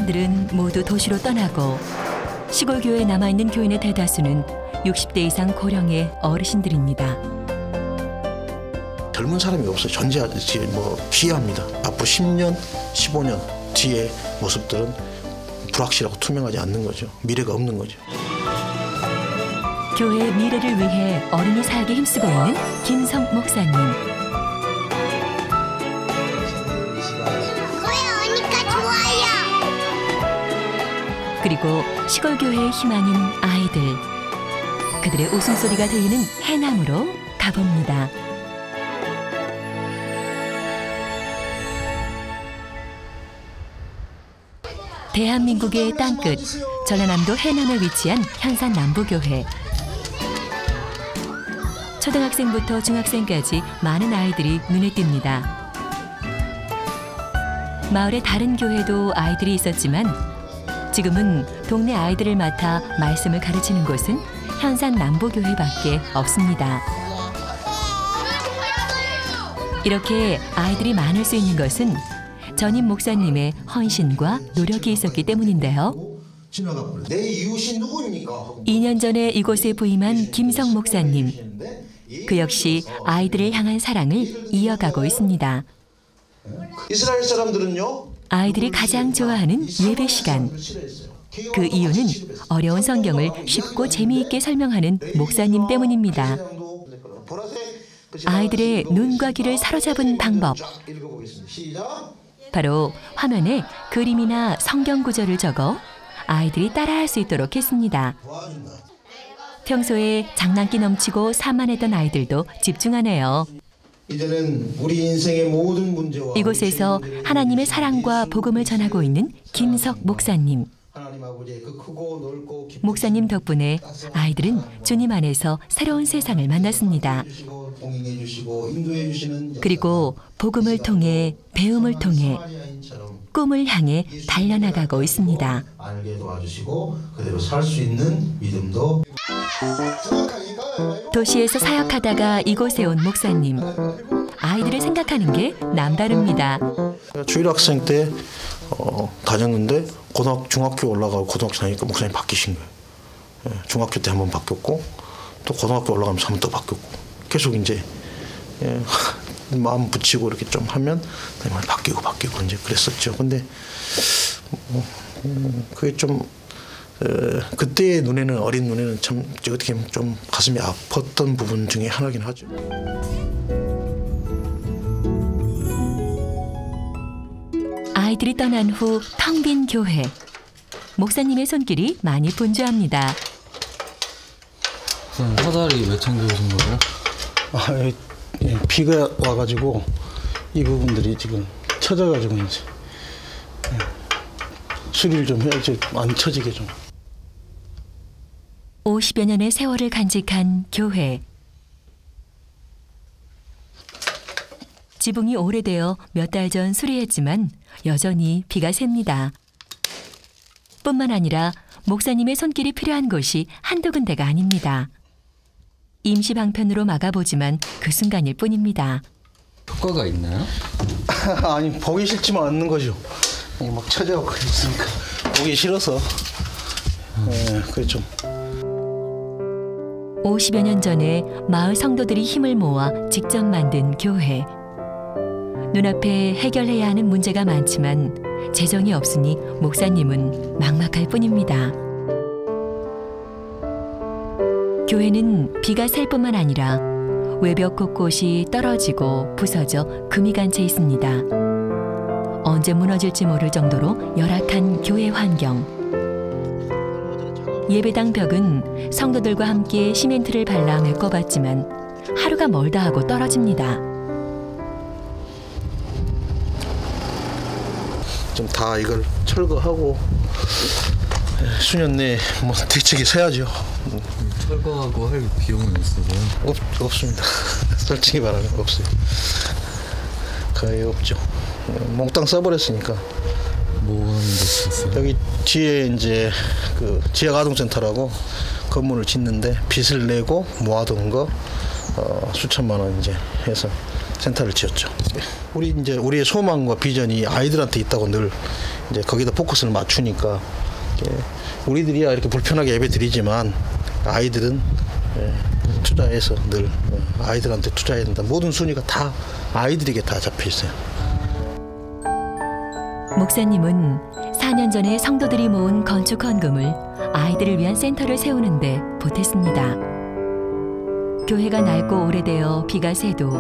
어르신들은 모두 도시로 떠나고 시골 교회에 남아있는 교인의 대다수는 60대 이상 고령의 어르신들입니다. 젊은 사람이 없어요. 존재하지 기이합니다. 앞으로 10년, 15년 뒤의 모습들은 불확실하고 투명하지 않는 거죠. 미래가 없는 거죠. 교회의 미래를 위해 어른이 살게 힘쓰고 있는 김성 목사님. 교회 오니까 좋아요. 그리고 시골 교회의 희망인 아이들. 그들의 웃음소리가 들리는 해남으로 가봅니다. 대한민국의 땅끝, 전라남도 해남에 위치한 현산 남부교회. 초등학생부터 중학생까지 많은 아이들이 눈에 띕니다. 마을의 다른 교회도 아이들이 있었지만 지금은 동네 아이들을 맡아 말씀을 가르치는 곳은 현산 남부교회밖에 없습니다. 이렇게 아이들이 많을 수 있는 것은 전임 목사님의 헌신과 노력이 있었기 때문인데요. 2년 전에 이곳에 부임한 김성 목사님. 그 역시 아이들을 향한 사랑을 이어가고 있습니다. 이스라엘 사람들은요. 아이들이 가장 좋아하는 예배 시간. 그 이유는 어려운 성경을 쉽고 재미있게 설명하는 목사님 때문입니다. 아이들의 눈과 귀를 사로잡은 방법. 바로 화면에 그림이나 성경 구절을 적어 아이들이 따라할 수 있도록 했습니다. 평소에 장난기 넘치고 산만했던 아이들도 집중하네요. 이제는 우리 인생의 모든 문제와 이곳에서 하나님의 사랑과 복음을 전하고 있는 김석 목사님. 목사님 덕분에 아이들은 주님 안에서 새로운 세상을 만났습니다. 그리고 복음을 통해 배움을 통해 꿈을 향해 달려나가고 있습니다. 도시에서 사역하다가 이곳에 온 목사님. 아이들을 생각하는 게 남다릅니다. 주일 학생 때 다녔는데 중학교 올라가고 고등학교 다니니까 목사님 바뀌신 거예요. 중학교 때 한번 바뀌었고 또 고등학교 올라가면서 한번 또 바뀌었고 계속 이제 마음 붙이고 이렇게 좀 하면 바뀌고 이제 그랬었죠. 근데 그게 좀 그때의 눈에는 어린 눈에는 참 어떻게 보면 좀 가슴이 아팠던 부분 중에 하나긴 하죠. 아이들이 떠난 후 텅 빈 교회. 목사님의 손길이 많이 분주합니다. 사다리 왜 챙겨오신 거예요? 비가 와가지고 이 부분들이 지금 처져가지고 이제 수리를 좀 해야지 안 처지게 좀. 50여 년의 세월을 간직한 교회. 지붕이 오래되어 몇 달 전 수리했지만 여전히 비가 셉니다. 뿐만 아니라 목사님의 손길이 필요한 곳이 한두 군데가 아닙니다. 임시 방편으로 막아보지만 그 순간일 뿐입니다. 효과가 있나요? 아니 보기 싫지만 않는 거죠. 막 처져갖고 있으니까 보기 싫어서 그게 좀. 50여 년 전에 마을 성도들이 힘을 모아 직접 만든 교회. 눈앞에 해결해야 하는 문제가 많지만 재정이 없으니 목사님은 막막할 뿐입니다. 교회는 비가 셀 뿐만 아니라 외벽 곳곳이 떨어지고 부서져 금이 간 채 있습니다. 언제 무너질지 모를 정도로 열악한 교회 환경. 예배당 벽은 성도들과 함께 시멘트를 발라 메꿔봤지만 하루가 멀다 하고 떨어집니다. 좀 다 이걸 철거하고 수년 내에 대책이 서야죠. 철거하고 할 비용은 있어서요? 없습니다. 솔직히 말하면 없어요. 거의 없죠. 몽땅 써버렸으니까. 뭐 하는 데 있어요? 여기 뒤에 이제 그 지역아동센터라고 건물을 짓는데 빚을 내고 모아둔 거 수천만 원 이제 해서 센터를 지었죠. 우리의 소망과 비전이 아이들한테 있다고 늘 이제 거기다 포커스를 맞추니까 우리들이야 이렇게 불편하게 예배 드리지만 아이들은 투자해서 늘 아이들한테 투자해야 된다. 모든 순위가 다 아이들에게 다 잡혀 있어요. 목사님은 4년 전에 성도들이 모은 건축 헌금을 아이들을 위한 센터를 세우는데 보탰습니다. 교회가 낡고 오래되어 비가 새도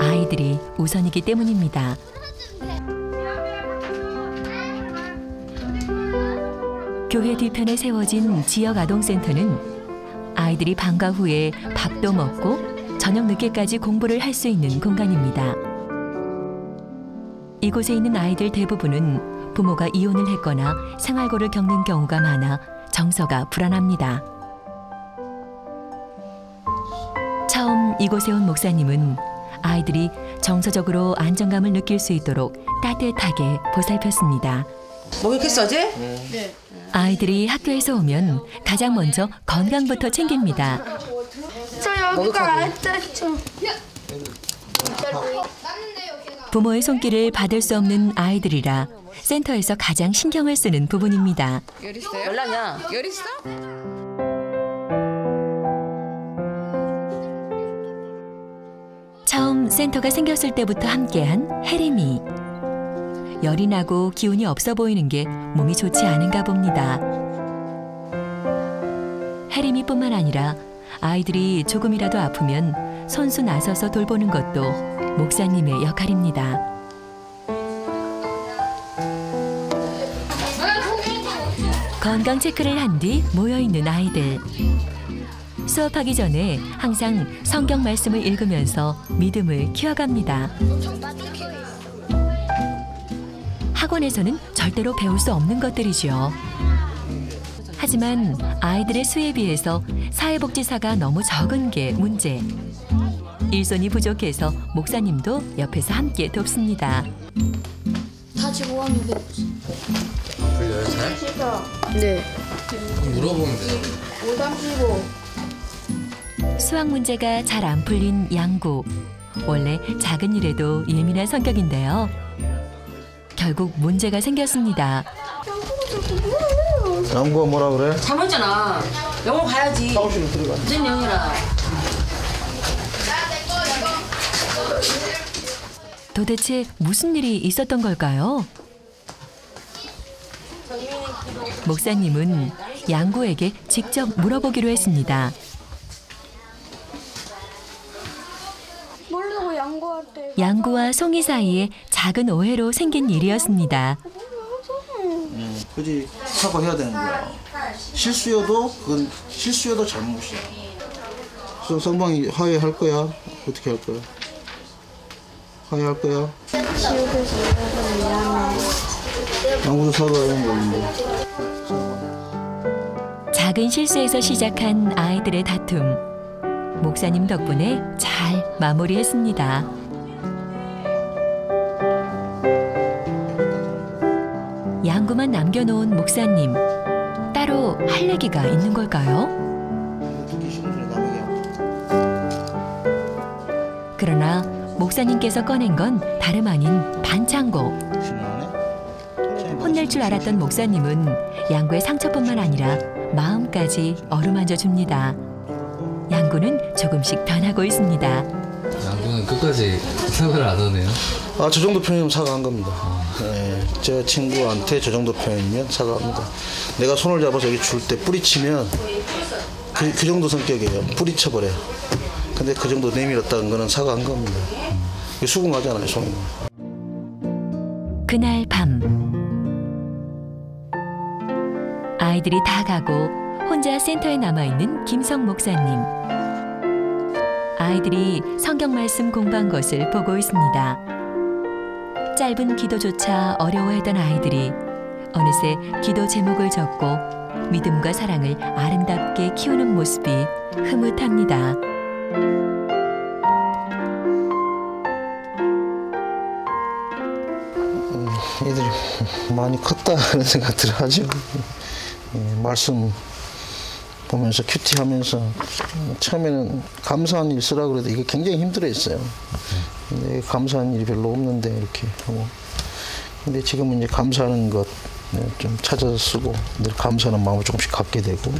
아이들이 우선이기 때문입니다. 교회 뒤편에 세워진 지역 아동센터는 아이들이 방과 후에 밥도 먹고 저녁 늦게까지 공부를 할 수 있는 공간입니다. 이곳에 있는 아이들 대부분은 부모가 이혼을 했거나 생활고를 겪는 경우가 많아 정서가 불안합니다. 처음 이곳에 온 목사님은 아이들이 정서적으로 안정감을 느낄 수 있도록 따뜻하게 보살폈습니다. 목욕했어 어제? 네. 아이들이 학교에서 오면 가장 먼저 건강부터 챙깁니다. 저 여기가 앉았죠. 부모의 손길을 받을 수 없는 아이들이라 센터에서 가장 신경을 쓰는 부분입니다. 열 있어요? 열나냐? 열 있어? 처음 센터가 생겼을 때부터 함께한 혜림이. 열이 나고 기운이 없어 보이는 게 몸이 좋지 않은가 봅니다. 혜림이뿐만 아니라 아이들이 조금이라도 아프면 손수 나서서 돌보는 것도 목사님의 역할입니다. 건강 체크를 한 뒤 모여있는 아이들. 수업하기 전에 항상 성경 말씀을 읽으면서 믿음을 키워갑니다. 학원에서는 절대로 배울 수 없는 것들이죠. 하지만 아이들의 수에 비해서 사회복지사가 너무 적은 게 문제. 일손이 부족해서 목사님도 옆에서 함께 돕습니다. 다 지금 5학년 배웠어. 불려요 잘? 네. 그럼 물어보면 돼요. 535. 수학 문제가 잘 안 풀린 양구. 원래 작은 일에도 예민한 성격인데요. 결국 문제가 생겼습니다. 양구가 뭐라 그래? 잠었잖아. 영어 가야지. 사무실로 들어가. 무슨 영이라. 도대체 무슨 일이 있었던 걸까요? 목사님은 양구에게 직접 물어보기로 했습니다. 모르고 양보할 때. 양구와 송이 사이에 작은 오해로 생긴 일이었습니다. 그지 사과해야 되는 거야. 실수여도 그건 실수여도 잘못이야. 성방이 화해할 거야? 어떻게 할 거야? 화해할 거야? 지옥에서 미안해. 양구도 사과하는 건데. 작은 실수에서 시작한 아이들의 다툼. 목사님 덕분에 잘 마무리했습니다. 양구만 남겨놓은 목사님. 따로 할 얘기가 있는 걸까요? 그러나 목사님께서 꺼낸 건 다름 아닌 반창고. 혼낼 줄 알았던 목사님은 양구의 상처뿐만 아니라 마음까지 어루만져 줍니다. 양구는 조금씩 변하고 있습니다. 양구는 끝까지 사과를 안 하네요. 아, 저 정도 표현이면 사과한 겁니다. 네, 제 친구한테 저 정도 표현이면 사과합니다. 내가 손을 잡아서 여기 줄 때 뿌리치면 그 정도 성격이에요. 뿌리쳐버려요. 근데 그 정도 내밀었다는 거는 사과한 겁니다. 수긍하잖아요, 손이. 그날 밤 아이들이 다 가고 혼자 센터에 남아있는 김성 목사님. 아이들이 성경 말씀 공부한 것을 보고 있습니다. 짧은 기도조차 어려워했던 아이들이 어느새 기도 제목을 적고 믿음과 사랑을 아름답게 키우는 모습이 흐뭇합니다. 애들이 많이 컸다 그런 생각들을 하죠. 말씀 보면서 큐티하면서 처음에는 감사한 일 쓰라 그래도 이게 굉장히 힘들어했어요. 근데 감사한 일이 별로 없는데 이렇게 하고. 근데 지금은 이제 감사하는 것 좀 찾아서 쓰고 늘 감사하는 마음을 조금씩 갖게 되고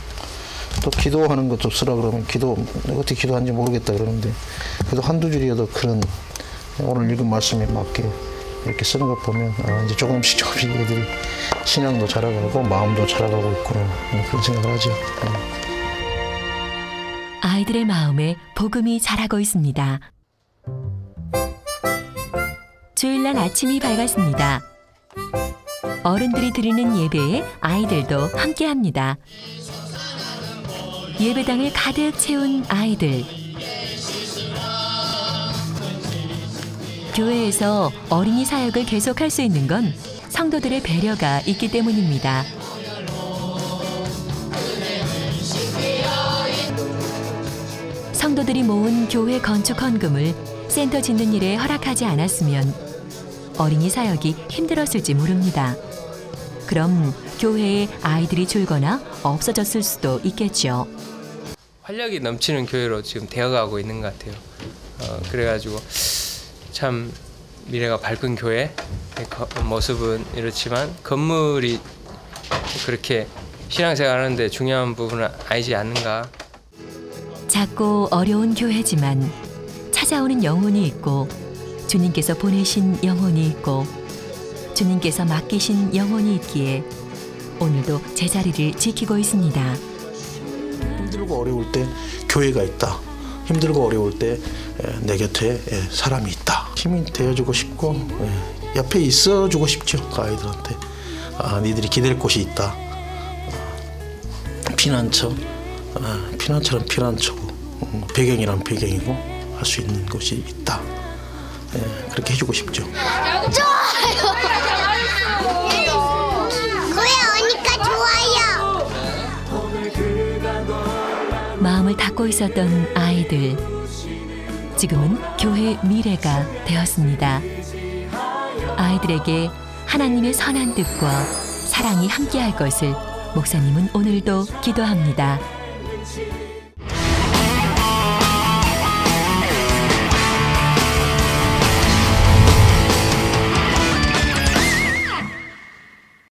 또 기도하는 것 좀 쓰라 그러면 어떻게 기도하는지 모르겠다 그러는데 그래도 한두 줄이라도 그런 오늘 읽은 말씀에 맞게 이렇게 쓰는 것 보면 이제 조금씩 애들이 신앙도 자라가고 마음도 자라가고 있구나 그런 생각을 하죠. 아이들의 마음에 복음이 자라고 있습니다. 주일날 아침이 밝았습니다. 어른들이 드리는 예배에 아이들도 함께합니다. 예배당을 가득 채운 아이들. 교회에서 어린이 사역을 계속할 수 있는 건 성도들의 배려가 있기 때문입니다. 성도들이 모은 교회 건축 헌금을 센터 짓는 일에 허락하지 않았으면 어린이 사역이 힘들었을지 모릅니다. 그럼 교회에 아이들이 줄거나 없어졌을 수도 있겠죠. 활력이 넘치는 교회로 지금 되어가고 있는 것 같아요. 그래가지고 참 미래가 밝은 교회 모습은 이렇지만 건물이 그렇게 신앙생활 하는데 중요한 부분은 아니지 않는가. 작고 어려운 교회지만 찾아오는 영혼이 있고 주님께서 보내신 영혼이 있고 주님께서 맡기신 영혼이 있기에 오늘도 제자리를 지키고 있습니다. 힘들고 어려울 때 교회가 있다. 힘들고 어려울 때 내 곁에 사람이 있다. 힘이 되어주고 싶고 옆에 있어주고 싶죠. 그 아이들한테. 니들이 기댈 곳이 있다. 피난처, 피난처는 피난처고 배경이란 배경이고 할 수 있는 곳이 있다. 그렇게 해주고 싶죠. 좋아요. 그래 오니까 좋아요. 마음을 닫고 있었던 아이들. 지금은 교회 미래가 되었습니다. 아이들에게 하나님의 선한 뜻과 사랑이 함께할 것을 목사님은 오늘도 기도합니다.